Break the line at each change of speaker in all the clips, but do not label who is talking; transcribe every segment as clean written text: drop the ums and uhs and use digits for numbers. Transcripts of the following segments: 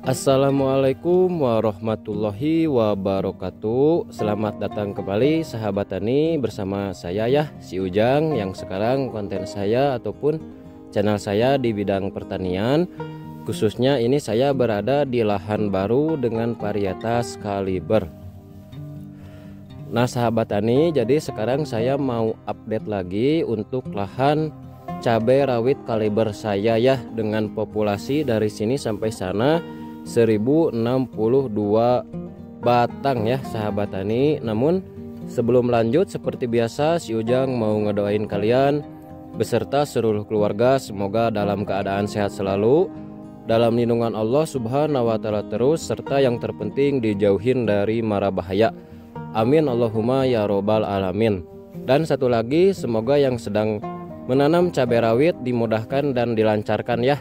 Assalamualaikum warahmatullahi wabarakatuh. Selamat datang kembali sahabat tani bersama saya ya, si Ujang, yang sekarang konten saya ataupun channel saya di bidang pertanian. Khususnya ini saya berada di lahan baru dengan varietas kaliber. Nah sahabat tani, jadi sekarang saya mau update lagi untuk lahan cabai rawit kaliber saya ya, dengan populasi dari sini sampai sana 1062 batang ya sahabat tani. Namun sebelum lanjut, seperti biasa si Ujang mau ngedoain kalian beserta seluruh keluarga semoga dalam keadaan sehat selalu, dalam lindungan Allah Subhanahu wa taala terus, serta yang terpenting dijauhin dari mara bahaya. Amin Allahumma ya robbal alamin. Dan satu lagi, semoga yang sedang menanam cabai rawit dimudahkan dan dilancarkan ya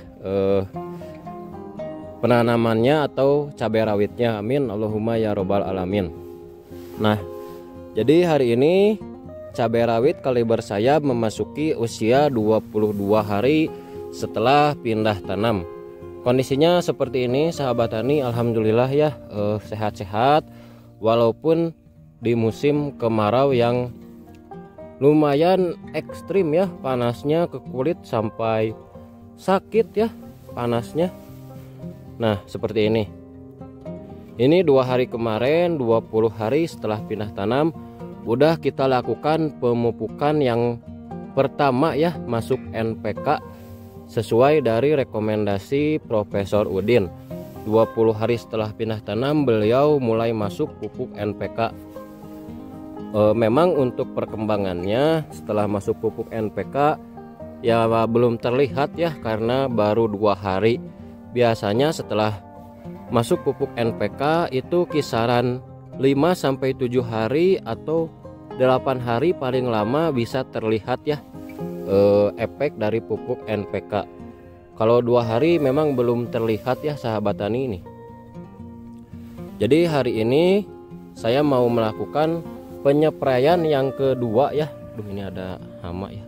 penanamannya atau cabai rawitnya. Amin Allahumma ya robbal alamin. Nah jadi hari ini cabai rawit kaliber saya memasuki usia 22 hari setelah pindah tanam. Kondisinya seperti ini sahabat tani, alhamdulillah ya, sehat-sehat walaupun di musim kemarau yang lumayan ekstrim ya, panasnya ke kulit sampai sakit ya panasnya. Nah seperti ini 2 hari kemarin, 20 hari setelah pindah tanam, udah kita lakukan pemupukan yang pertama ya, masuk NPK sesuai dari rekomendasi Profesor Udin. 20 hari setelah pindah tanam beliau mulai masuk pupuk NPK. Memang untuk perkembangannya setelah masuk pupuk NPK ya belum terlihat ya, karena baru 2 hari. Biasanya setelah masuk pupuk NPK itu kisaran 5-7 hari atau 8 hari paling lama bisa terlihat ya efek dari pupuk NPK. Kalau 2 hari memang belum terlihat ya sahabat tani ini. Jadi hari ini saya mau melakukan penyepraian yang kedua ya. Duh ini ada hama ya.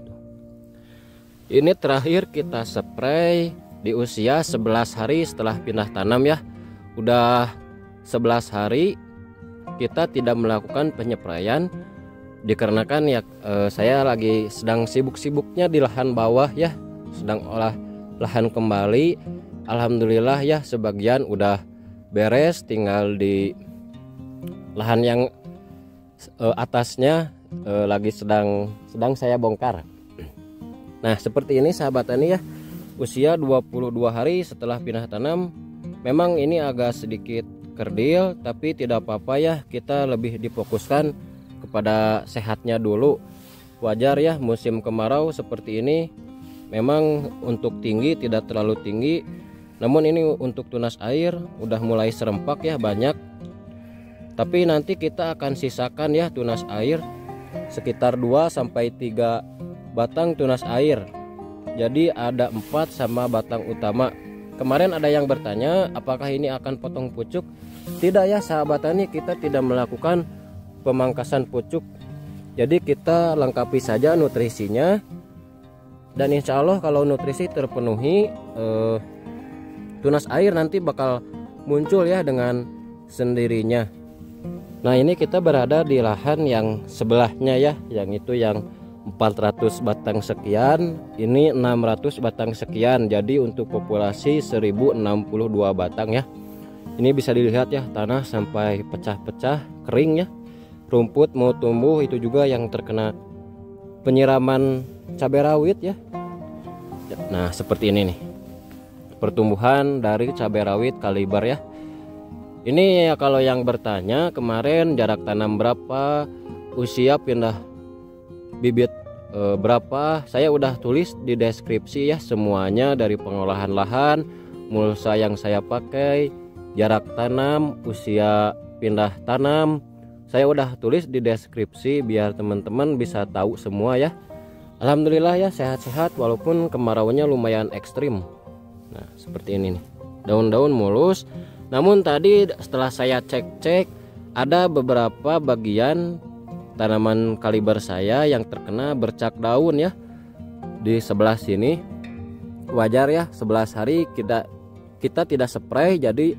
Ini terakhir kita spray di usia 11 hari setelah pindah tanam ya. Udah 11 hari kita tidak melakukan penyepraian dikarenakan ya saya lagi sedang sibuk-sibuknya di lahan bawah ya, sedang olah lahan kembali. Alhamdulillah ya, sebagian udah beres, tinggal di lahan yang atasnya lagi sedang saya bongkar. Nah seperti ini sahabat tani ya, usia 22 hari setelah pindah tanam. Memang ini agak sedikit kerdil, tapi tidak apa-apa ya, kita lebih difokuskan kepada sehatnya dulu. Wajar ya, musim kemarau seperti ini memang untuk tinggi tidak terlalu tinggi, namun ini untuk tunas air udah mulai serempak ya, banyak. Tapi nanti kita akan sisakan ya tunas air sekitar 2-3 batang tunas air. Jadi ada 4 sama batang utama. Kemarin ada yang bertanya apakah ini akan potong pucuk. Tidak ya sahabat tani, kita tidak melakukan pemangkasan pucuk. Jadi kita lengkapi saja nutrisinya, dan insya Allah kalau nutrisi terpenuhi, tunas air nanti bakal muncul ya dengan sendirinya. Nah ini kita berada di lahan yang sebelahnya ya, yang itu yang 400 batang sekian, ini 600 batang sekian. Jadi untuk populasi 1062 batang ya. Ini bisa dilihat ya, tanah sampai pecah-pecah, kering ya. Rumput mau tumbuh itu juga yang terkena penyiraman cabai rawit ya. Nah seperti ini nih pertumbuhan dari cabai rawit kaliber ya. Ini ya kalau yang bertanya kemarin jarak tanam berapa, usia pindah bibit berapa, saya udah tulis di deskripsi ya semuanya, dari pengolahan lahan, mulsa yang saya pakai, jarak tanam, usia pindah tanam, saya udah tulis di deskripsi biar teman-teman bisa tahu semua ya. Alhamdulillah ya, sehat-sehat walaupun kemaraunya lumayan ekstrim. Nah seperti ini nih, daun-daun mulus. Namun tadi setelah saya cek-cek ada beberapa bagian tanaman kaliber saya yang terkena bercak daun ya, di sebelah sini. Wajar ya, 11 hari kita tidak spray, jadi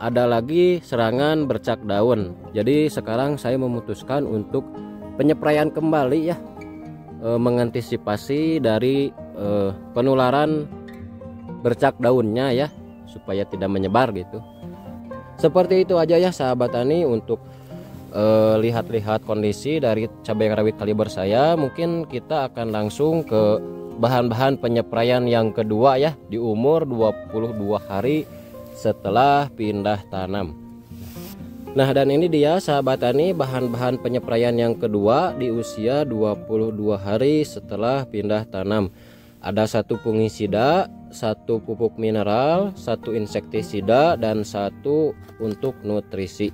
ada lagi serangan bercak daun. Jadi sekarang saya memutuskan untuk penyepraian kembali ya, mengantisipasi dari penularan bercak daunnya ya, supaya tidak menyebar gitu. Seperti itu aja ya sahabat tani untuk lihat-lihat kondisi dari cabai rawit kaliber saya. Mungkin kita akan langsung ke bahan-bahan penyepraian yang kedua ya, di umur 22 hari setelah pindah tanam. Nah, dan ini dia sahabat tani bahan-bahan penyepraian yang kedua di usia 22 hari setelah pindah tanam. Ada 1 fungisida, 1 pupuk mineral, 1 insektisida, dan 1 untuk nutrisi.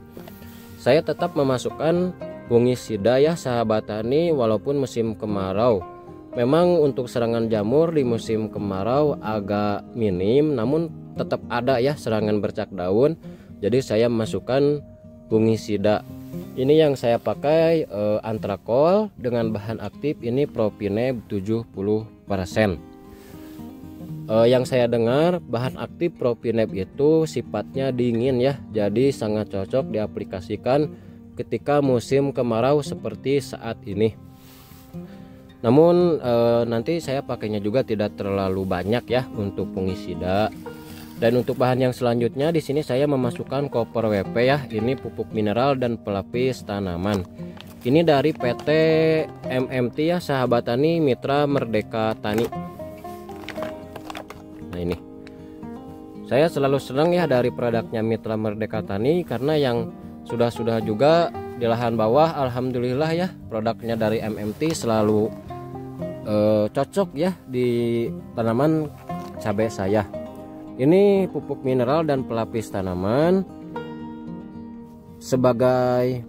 Saya tetap memasukkan fungisida ya sahabat tani walaupun musim kemarau. Memang untuk serangan jamur di musim kemarau agak minim, namun tetap ada ya serangan bercak daun. Jadi saya masukkan fungisida. Ini yang saya pakai antrakol dengan bahan aktif ini propineb 70%. Yang saya dengar bahan aktif propineb itu sifatnya dingin ya, jadi sangat cocok diaplikasikan ketika musim kemarau seperti saat ini. Namun nanti saya pakainya juga tidak terlalu banyak ya untuk fungisida. Dan untuk bahan yang selanjutnya di sini saya memasukkan Copper WP ya, ini pupuk mineral dan pelapis tanaman. Ini dari PT MMT ya sahabat tani, Mitra Merdeka Tani. Nah ini saya selalu senang ya dari produknya Mitra Merdeka Tani, karena yang sudah juga di lahan bawah alhamdulillah ya produknya dari MMT selalu cocok ya di tanaman cabai saya. Ini pupuk mineral dan pelapis tanaman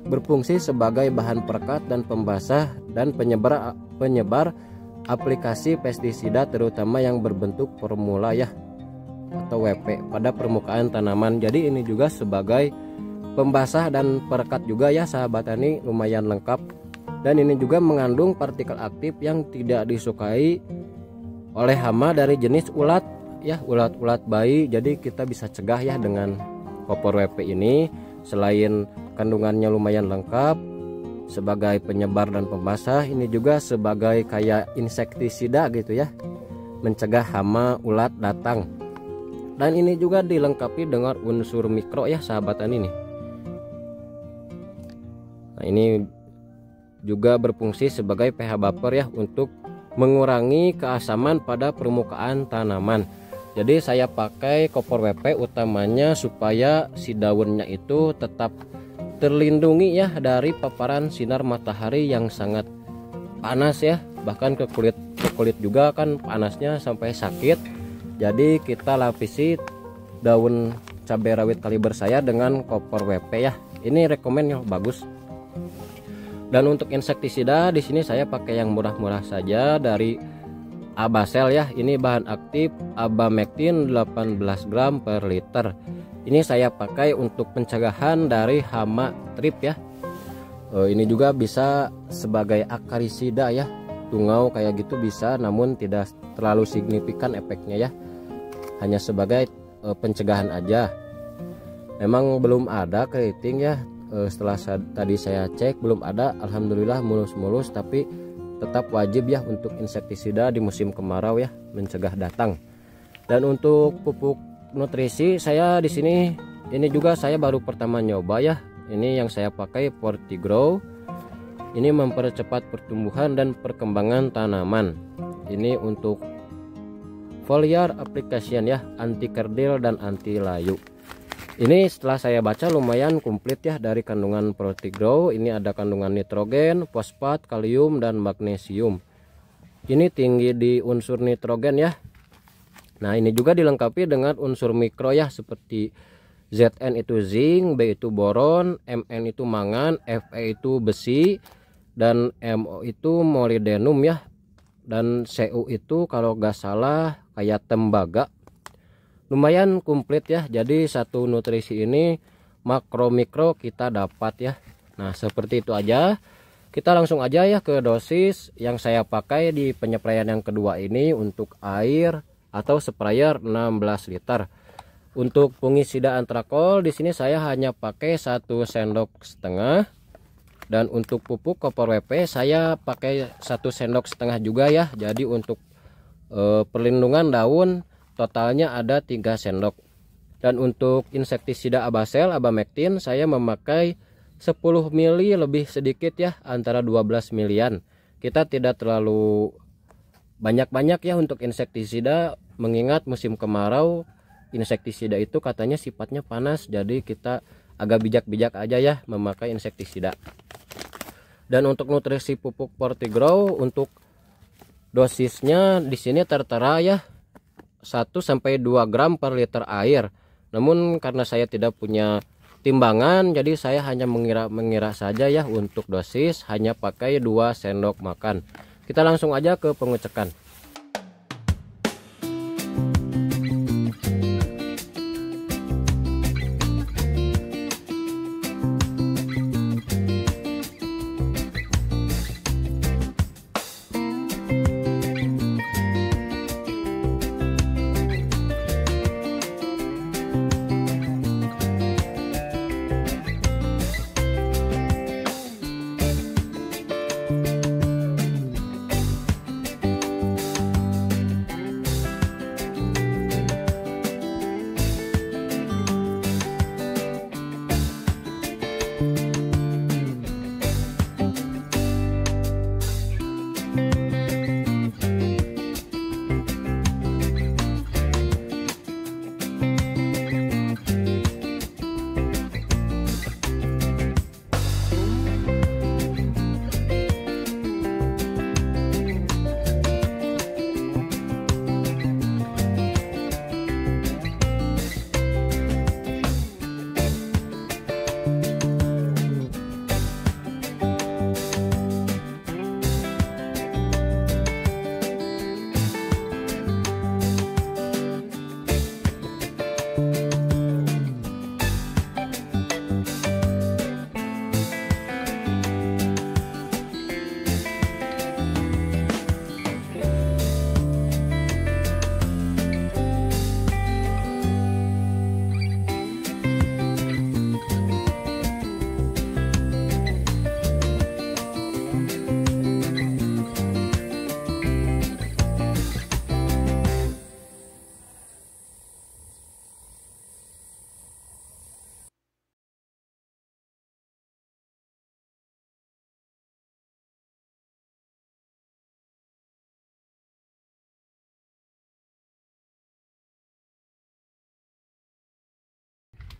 berfungsi sebagai bahan perekat dan pembasah dan penyebar aplikasi pestisida terutama yang berbentuk formula ya atau WP pada permukaan tanaman. Jadi ini juga sebagai pembasah dan perekat juga ya sahabat tani, lumayan lengkap. Dan ini juga mengandung partikel aktif yang tidak disukai oleh hama dari jenis ulat ya, ulat-ulat bayi. Jadi kita bisa cegah ya dengan Copper WP ini. Selain kandungannya lumayan lengkap sebagai penyebar dan pembasah, ini juga sebagai kayak insektisida gitu ya, mencegah hama ulat datang. Dan ini juga dilengkapi dengan unsur mikro ya sahabat tani nih. Nah, ini juga berfungsi sebagai pH buffer ya untuk mengurangi keasaman pada permukaan tanaman. Jadi saya pakai Copper WP utamanya supaya si daunnya itu tetap terlindungi ya dari paparan sinar matahari yang sangat panas ya, bahkan ke kulit juga kan panasnya sampai sakit. Jadi kita lapisi daun cabai rawit kaliber saya dengan Copper WP ya. Ini rekomen ya, bagus. Dan untuk insektisida di sini saya pakai yang murah-murah saja dari Abasel ya. Ini bahan aktif Abamectin 18 gram per liter. Ini saya pakai untuk pencegahan dari hama trip ya. Ini juga bisa sebagai akarisida ya, tungau kayak gitu bisa, namun tidak terlalu signifikan efeknya ya, hanya sebagai pencegahan aja. Memang belum ada keriting ya, setelah tadi saya cek belum ada, alhamdulillah mulus-mulus. Tapi tetap wajib ya untuk insektisida di musim kemarau ya, mencegah datang. Dan untuk pupuk nutrisi saya di sini, ini juga saya baru pertama nyoba ya. Ini yang saya pakai Fortigrow. Ini mempercepat pertumbuhan dan perkembangan tanaman. Ini untuk foliar application ya, anti kerdil dan anti layu. Ini setelah saya baca lumayan komplit ya dari kandungan Fortigrow. Ini ada kandungan nitrogen, fosfat, kalium, dan magnesium. Ini tinggi di unsur nitrogen ya. Nah ini juga dilengkapi dengan unsur mikro ya, seperti Zn itu zinc, B itu boron, Mn itu mangan, Fe itu besi, dan Mo itu molybdenum ya. Dan Cu itu kalau nggak salah kayak tembaga. Lumayan komplit ya. Jadi satu nutrisi ini makro mikro kita dapat ya. Nah seperti itu aja. Kita langsung aja ya ke dosis yang saya pakai di penyepraian yang kedua ini. Untuk air atau sprayer 16 liter. Untuk fungisida antrakol di sini saya hanya pakai 1,5 sendok. Dan untuk pupuk kopor WP saya pakai 1,5 sendok juga ya. Jadi untuk perlindungan daun totalnya ada 3 sendok. Dan untuk insektisida Abasel, Abamectin saya memakai 10 mili lebih sedikit ya, antara 12 milian. Kita tidak terlalu banyak-banyak ya untuk insektisida, mengingat musim kemarau insektisida itu katanya sifatnya panas, jadi kita agak bijak-bijak aja ya memakai insektisida. Dan untuk nutrisi pupuk Fortigrow untuk dosisnya di sini tertera ya 1-2 gram per liter air. Namun karena saya tidak punya timbangan, jadi saya hanya mengira saja ya untuk dosis hanya pakai 2 sendok makan. Kita langsung aja ke pengecekan.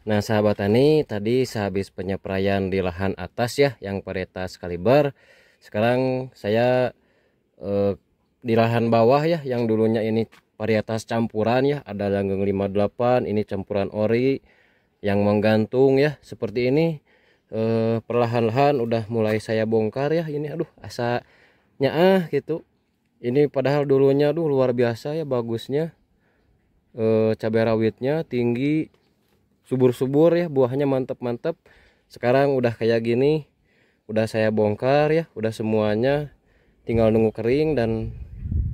Nah sahabat tani, tadi sehabis penyepraian di lahan atas ya yang varietas kaliber, sekarang saya di lahan bawah ya yang dulunya ini varietas campuran ya, ada langgeng 58, ini campuran ori yang menggantung ya seperti ini. Perlahan-lahan udah mulai saya bongkar ya, ini aduh asanya gitu. Ini padahal dulunya aduh luar biasa ya bagusnya, cabai rawitnya tinggi, subur-subur ya, buahnya mantep-mantep. Sekarang udah kayak gini, udah saya bongkar ya, udah semuanya, tinggal nunggu kering dan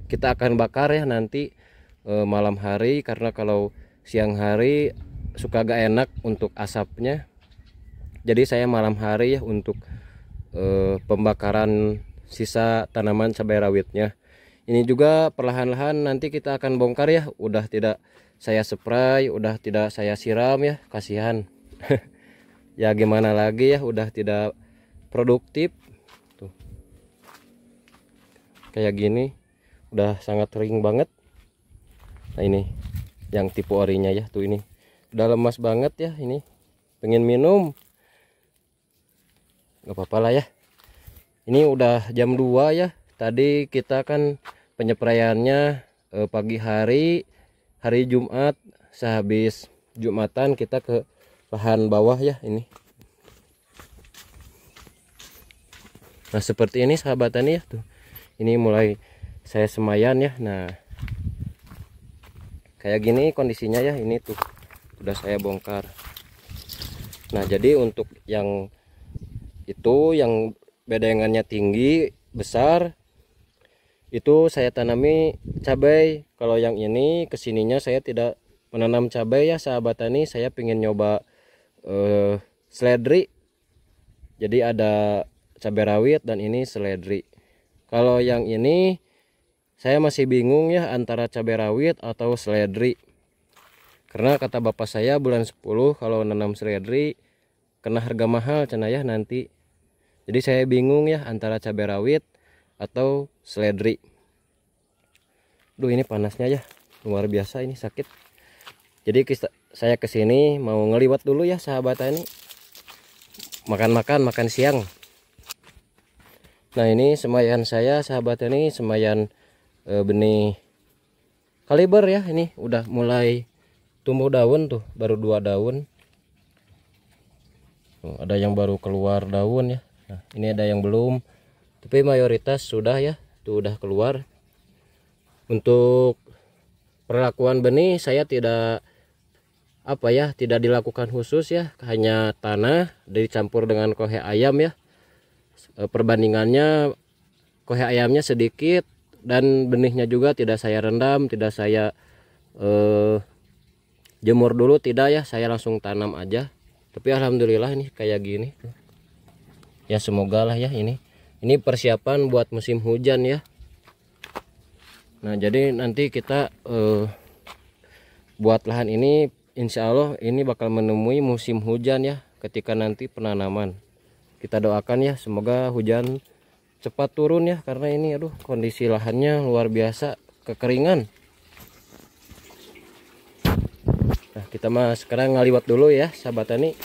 kita akan bakar ya nanti malam hari, karena kalau siang hari suka gak enak untuk asapnya. Jadi saya malam hari ya untuk pembakaran sisa tanaman cabai rawitnya. Ini juga perlahan-lahan nanti kita akan bongkar ya, udah tidak saya spray, udah tidak saya siram ya, kasihan. Ya gimana lagi ya, udah tidak produktif tuh. Kayak gini udah sangat kering banget. Nah ini yang tipe orinya ya, tuh ini udah lemas banget ya, ini pengen minum nggak apa-apa lah ya. Ini udah jam 2 ya, tadi kita kan penyepraiannya pagi hari Jumat. Sehabis Jumatan kita ke lahan bawah ya ini. Nah seperti ini sahabat tani ya tuh, ini mulai saya semayan ya. Nah kayak gini kondisinya ya, ini tuh udah saya bongkar. Nah jadi untuk yang itu yang bedengannya tinggi besar itu saya tanami cabai. Kalau yang ini kesininya saya tidak menanam cabai ya sahabat tani, saya pengen nyoba seledri. Jadi ada cabai rawit dan ini seledri. Kalau yang ini saya masih bingung ya antara cabai rawit atau seledri. Karena kata bapak saya bulan 10 kalau nanam seledri kena harga mahal cenah ya nanti. Jadi saya bingung ya antara cabai rawit atau seledri. Duh, ini panasnya ya luar biasa, ini sakit. Jadi saya kesini mau ngeliwat dulu ya sahabat tani. Makan siang. Nah, ini semayan saya sahabat tani, semayan benih kaliber ya. Ini udah mulai tumbuh daun tuh, baru 2 daun. Ada yang baru keluar daun ya. Nah, ini ada yang belum, tapi mayoritas sudah ya, tuh udah keluar. Untuk perlakuan benih saya tidak tidak dilakukan khusus ya, hanya tanah dicampur dengan kohe ayam ya. Perbandingannya kohe ayamnya sedikit dan benihnya juga tidak saya rendam, tidak saya jemur dulu, tidak ya, saya langsung tanam aja. Tapi alhamdulillah ini kayak gini ya, semoga lah ya, ini persiapan buat musim hujan ya. Nah, jadi nanti kita buat lahan ini insya Allah ini bakal menemui musim hujan ya ketika nanti penanaman. Kita doakan ya semoga hujan cepat turun ya, karena ini aduh kondisi lahannya luar biasa kekeringan. Nah, kita mah sekarang ngaliwat dulu ya sahabat tani.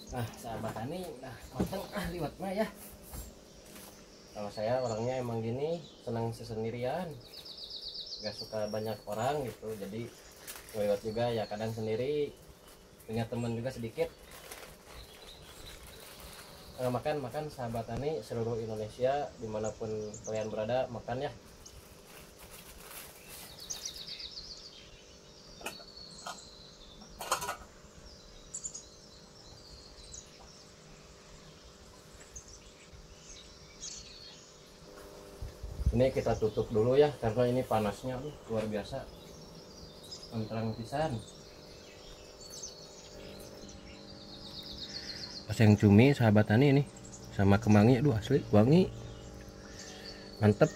Nah sahabat tani, mateng liwat mah ya. Kalau saya orangnya emang gini, senang sendirian, gak suka banyak orang gitu. Jadi lewat juga ya kadang sendiri, punya teman juga sedikit. Makan sahabat tani seluruh Indonesia dimanapun kalian berada, makan ya. Ini kita tutup dulu ya karena ini panasnya luar biasa, terang pisan. Pasang cumi sahabat tani ini sama kemangi, aduh asli wangi, mantep.